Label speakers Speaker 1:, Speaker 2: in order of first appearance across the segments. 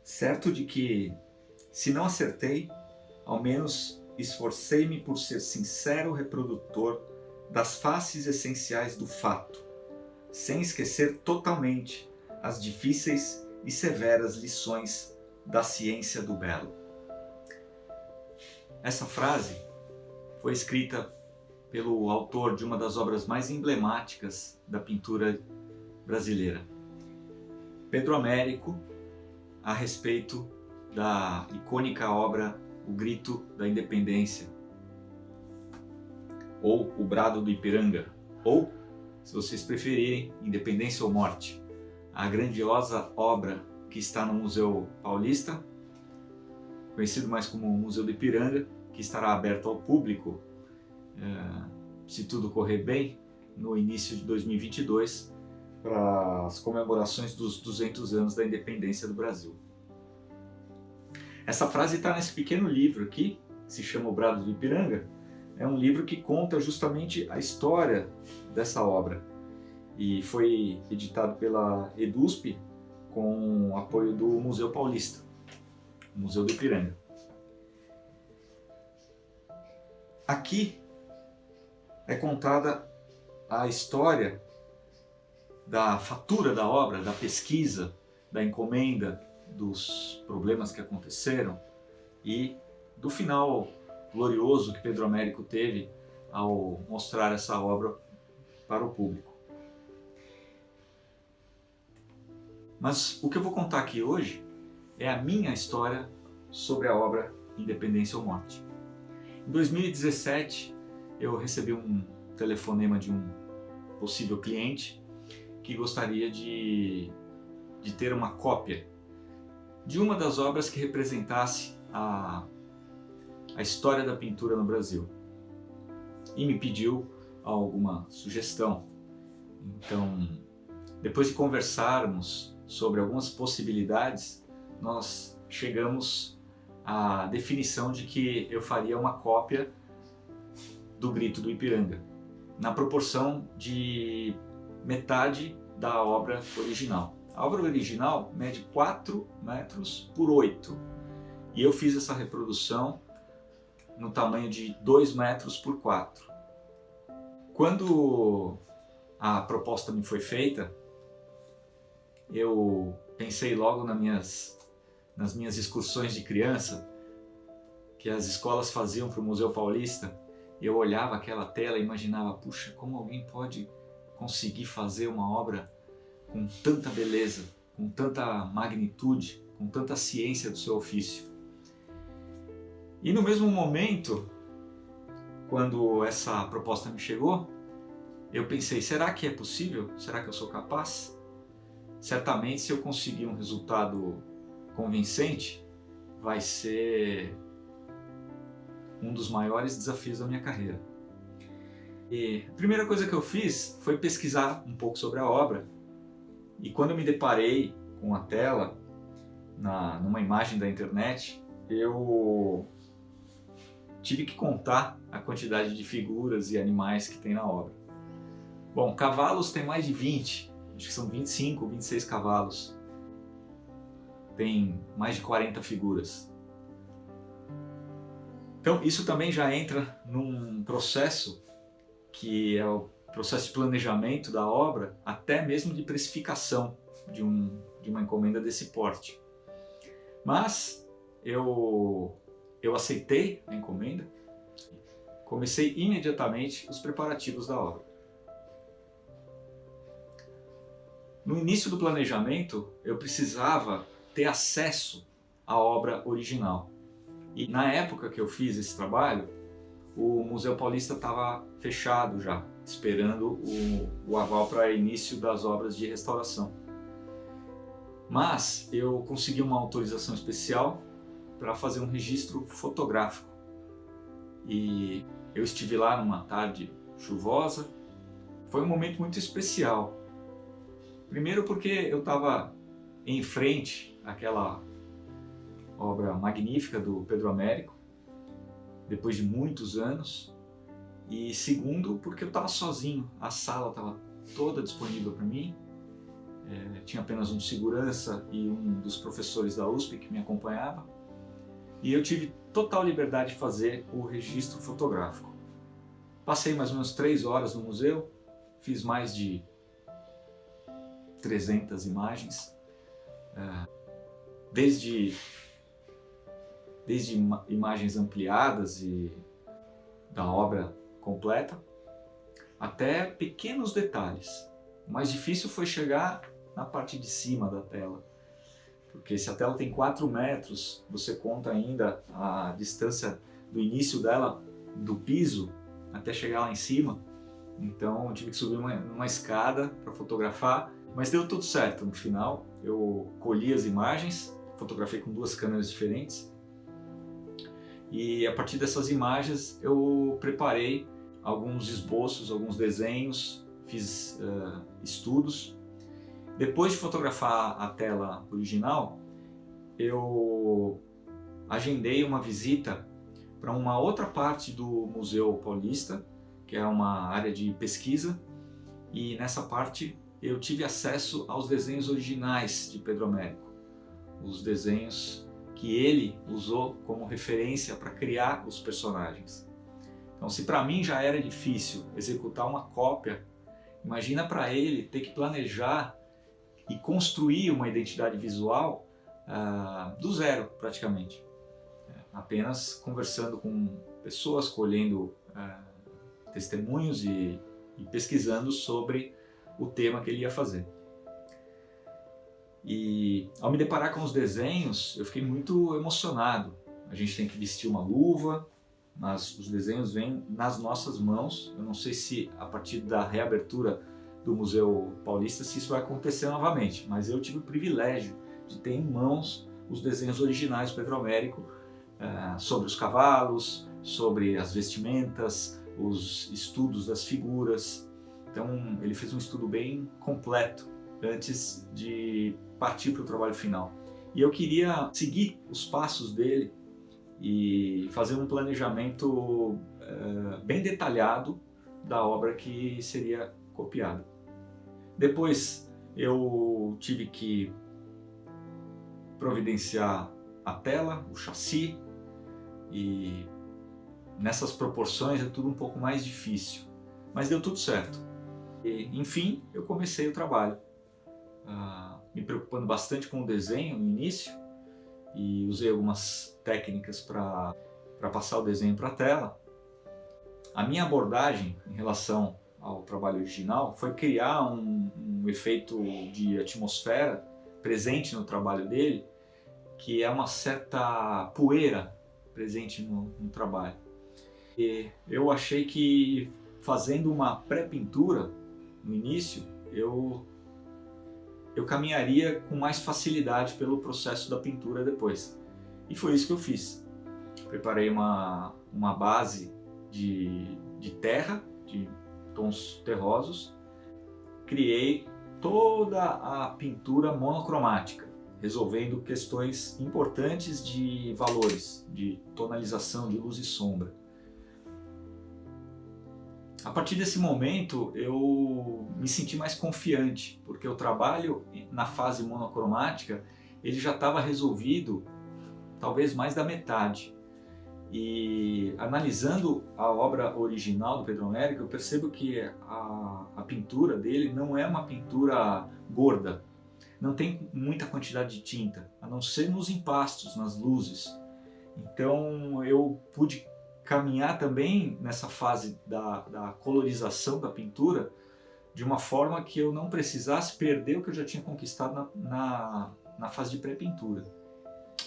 Speaker 1: certo de que, se não acertei, ao menos esforcei-me por ser sincero reprodutor das faces essenciais do fato, sem esquecer totalmente as difíceis e severas lições da ciência do belo. Essa frase foi escrita pelo autor de uma das obras mais emblemáticas da pintura brasileira, Pedro Américo, a respeito da icônica obra O Grito da Independência, ou O Brado do Ipiranga, ou, se vocês preferirem, Independência ou Morte, a grandiosa obra que está no Museu Paulista, conhecido mais como Museu do Ipiranga, que estará aberto ao público, se tudo correr bem, no início de 2022, para as comemorações dos 200 anos da independência do Brasil. Essa frase está nesse pequeno livro aqui, que se chama O Brado do Ipiranga. É um livro que conta justamente a história dessa obra e foi editado pela Edusp com o apoio do Museu Paulista, o Museu do Ipiranga. Aqui é contada a história da fatura da obra, da pesquisa, da encomenda, dos problemas que aconteceram e do final glorioso que Pedro Américo teve ao mostrar essa obra para o público. Mas o que eu vou contar aqui hoje é a minha história sobre a obra Independência ou Morte. Em 2017, eu recebi um telefonema de um possível cliente que gostaria de ter uma cópia de uma das obras que representasse a história da pintura no Brasil. E me pediu alguma sugestão. Então, depois de conversarmos sobre algumas possibilidades, nós chegamos à definição de que eu faria uma cópia do Grito do Ipiranga, na proporção de metade da obra original. A obra original mede 4 metros por 8 e eu fiz essa reprodução no tamanho de 2 metros por 4. Quando a proposta me foi feita, eu pensei logo nas minhas excursões de criança que as escolas faziam para o Museu Paulista. Eu olhava aquela tela e imaginava, puxa, como alguém pode conseguir fazer uma obra com tanta beleza, com tanta magnitude, com tanta ciência do seu ofício. E no mesmo momento, quando essa proposta me chegou, eu pensei, será que é possível? Será que eu sou capaz? Certamente, se eu conseguir um resultado convincente, vai ser um dos maiores desafios da minha carreira. E a primeira coisa que eu fiz foi pesquisar um pouco sobre a obra. E quando eu me deparei com a tela, numa imagem da internet, eu tive que contar a quantidade de figuras e animais que tem na obra. Bom, cavalos tem mais de 20, acho que são 25, 26 cavalos. Tem mais de 40 figuras. Então isso também já entra num processo que é o processo de planejamento da obra, até mesmo de precificação de uma encomenda desse porte. Mas eu aceitei a encomenda, comecei imediatamente os preparativos da obra. No início do planejamento, eu precisava ter acesso à obra original. E na época que eu fiz esse trabalho, o Museu Paulista estava fechado já, esperando o aval para início das obras de restauração. Mas eu consegui uma autorização especial para fazer um registro fotográfico. E eu estive lá numa tarde chuvosa. Foi um momento muito especial. Primeiro porque eu estava em frente àquela obra magnífica do Pedro Américo, depois de muitos anos. E segundo porque eu estava sozinho, a sala estava toda disponível para mim. tinha apenas um segurança e um dos professores da USP que me acompanhava, e eu tive total liberdade de fazer o registro fotográfico. Passei mais ou menos 3 horas no museu, fiz mais de 300 imagens, desde imagens ampliadas e da obra completa, até pequenos detalhes. O mais difícil foi chegar na parte de cima da tela, porque se a tela tem 4 metros, você conta ainda a distância do início dela, do piso, até chegar lá em cima. Então eu tive que subir uma escada para fotografar, mas deu tudo certo. No final eu colhi as imagens, fotografei com 2 câmeras diferentes, e a partir dessas imagens eu preparei alguns esboços, alguns desenhos, fiz estudos. Depois de fotografar a tela original, eu agendei uma visita para uma outra parte do Museu Paulista, que é uma área de pesquisa, e nessa parte eu tive acesso aos desenhos originais de Pedro Américo, os desenhos que ele usou como referência para criar os personagens. Então, se para mim já era difícil executar uma cópia, imagina para ele ter que planejar e construir uma identidade visual do zero, praticamente. Apenas conversando com pessoas, colhendo testemunhos e pesquisando sobre o tema que ele ia fazer. E ao me deparar com os desenhos, eu fiquei muito emocionado. A gente tem que vestir uma luva, mas os desenhos vêm nas nossas mãos. Eu não sei se a partir da reabertura do Museu Paulista se isso vai acontecer novamente, mas eu tive o privilégio de ter em mãos os desenhos originais do Pedro Américo, sobre os cavalos, sobre as vestimentas, os estudos das figuras. Então ele fez um estudo bem completo antes de partir para o trabalho final. E eu queria seguir os passos dele e fazer um planejamento bem detalhado da obra que seria copiada. Depois eu tive que providenciar a tela, o chassi, e nessas proporções é tudo um pouco mais difícil, mas deu tudo certo. E, enfim, eu comecei o trabalho, me preocupando bastante com o desenho no início, e usei algumas técnicas para passar o desenho para a tela. A minha abordagem em relação ao trabalho original foi criar um efeito de atmosfera presente no trabalho dele, que é uma certa poeira presente no trabalho. E eu achei que fazendo uma pré-pintura no início, eu caminharia com mais facilidade pelo processo da pintura depois. E foi isso que eu fiz. Preparei uma base de terra, de tons terrosos, criei toda a pintura monocromática, resolvendo questões importantes de valores, de tonalização, de luz e sombra. A partir desse momento eu me senti mais confiante, porque o trabalho na fase monocromática ele já estava resolvido talvez mais da metade. E analisando a obra original do Pedro Américo, eu percebo que a pintura dele não é uma pintura gorda, não tem muita quantidade de tinta, a não ser nos empastos, nas luzes. Então eu pude caminhar também nessa fase da colorização da pintura de uma forma que eu não precisasse perder o que eu já tinha conquistado na fase de pré-pintura.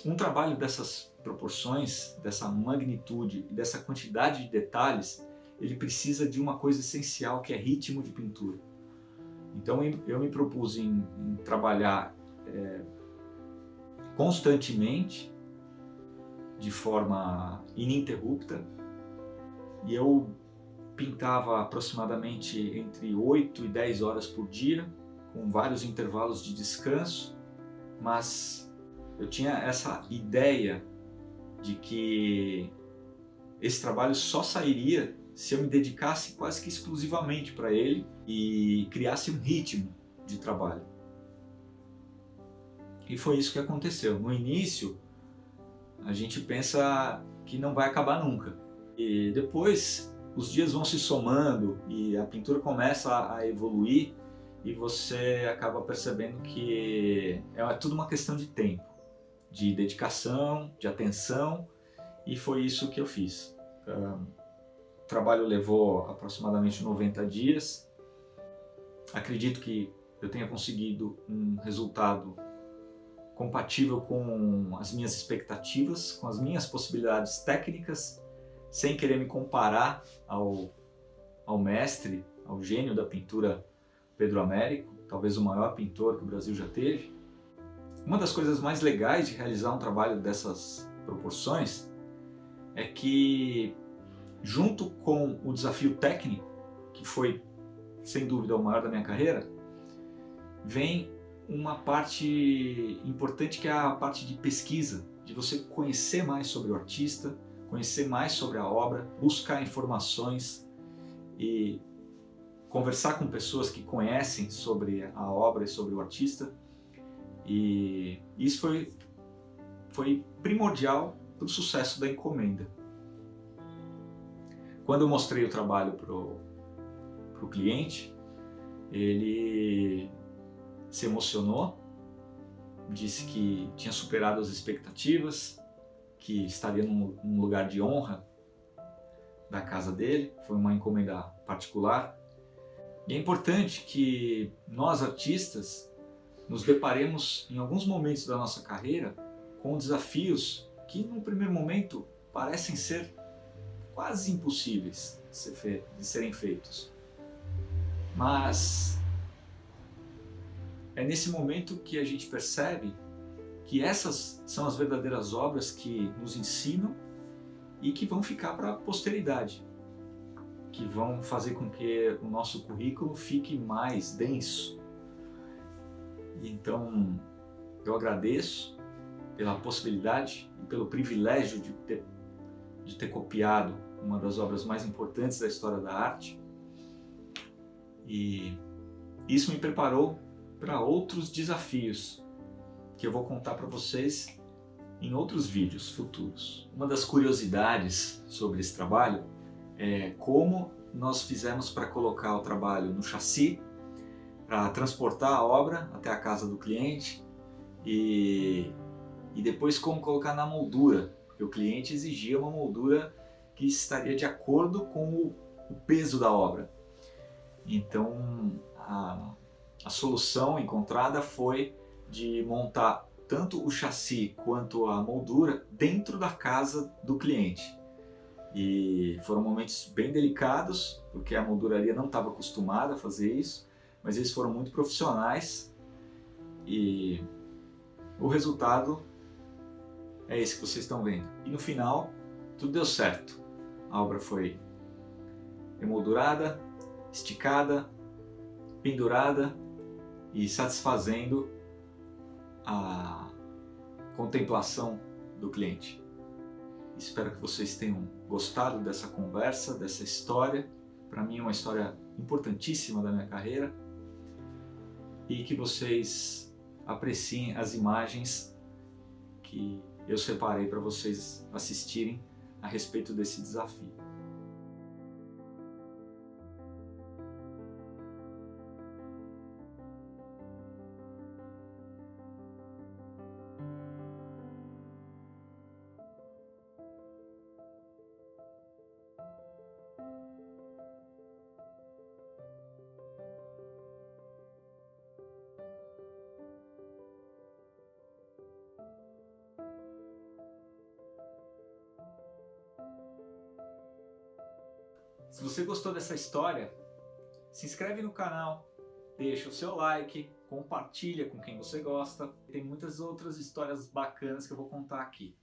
Speaker 1: Um trabalho dessas proporções, dessa magnitude e dessa quantidade de detalhes, ele precisa de uma coisa essencial, que é ritmo de pintura. Então eu me propus em trabalhar constantemente, de forma ininterrupta, e eu pintava aproximadamente entre 8 e 10 horas por dia, com vários intervalos de descanso, mas eu tinha essa ideia de que esse trabalho só sairia se eu me dedicasse quase que exclusivamente para ele e criasse um ritmo de trabalho. E foi isso que aconteceu. No início, a gente pensa que não vai acabar nunca. E depois, os dias vão se somando e a pintura começa a evoluir e você acaba percebendo que é tudo uma questão de tempo, de dedicação, de atenção, e foi isso que eu fiz. O trabalho levou aproximadamente 90 dias. Acredito que eu tenha conseguido um resultado compatível com as minhas expectativas, com as minhas possibilidades técnicas, sem querer me comparar ao mestre, ao gênio da pintura Pedro Américo, talvez o maior pintor que o Brasil já teve. Uma das coisas mais legais de realizar um trabalho dessas proporções é que, junto com o desafio técnico, que foi sem dúvida o maior da minha carreira, vem uma parte importante que é a parte de pesquisa, de você conhecer mais sobre o artista, conhecer mais sobre a obra, buscar informações e conversar com pessoas que conhecem sobre a obra e sobre o artista. E isso foi primordial para o sucesso da encomenda. Quando eu mostrei o trabalho para o cliente, ele se emocionou, disse que tinha superado as expectativas, que estaria num lugar de honra da casa dele. Foi uma encomenda particular. E é importante que nós, artistas, nos deparemos em alguns momentos da nossa carreira com desafios que, num primeiro momento, parecem ser quase impossíveis de serem feitos. Mas é nesse momento que a gente percebe que essas são as verdadeiras obras que nos ensinam e que vão ficar para a posteridade, que vão fazer com que o nosso currículo fique mais denso. Então, eu agradeço pela possibilidade e pelo privilégio de ter copiado uma das obras mais importantes da história da arte. E isso me preparou para outros desafios que eu vou contar para vocês em outros vídeos futuros. Uma das curiosidades sobre esse trabalho é como nós fizemos para colocar o trabalho no chassi, para transportar a obra até a casa do cliente e depois como colocar na moldura, porque o cliente exigia uma moldura que estaria de acordo com o peso da obra. Então a solução encontrada foi de montar tanto o chassi quanto a moldura dentro da casa do cliente. E foram momentos bem delicados, porque a molduraria não estava acostumada a fazer isso, mas eles foram muito profissionais e o resultado é esse que vocês estão vendo. E no final, tudo deu certo. A obra foi emoldurada, esticada, pendurada e satisfazendo a contemplação do cliente. Espero que vocês tenham gostado dessa conversa, dessa história. Para mim é uma história importantíssima da minha carreira e que vocês apreciem as imagens que eu separei para vocês assistirem a respeito desse desafio. Se você gostou dessa história, se inscreve no canal, deixa o seu like, compartilha com quem você gosta. Tem muitas outras histórias bacanas que eu vou contar aqui.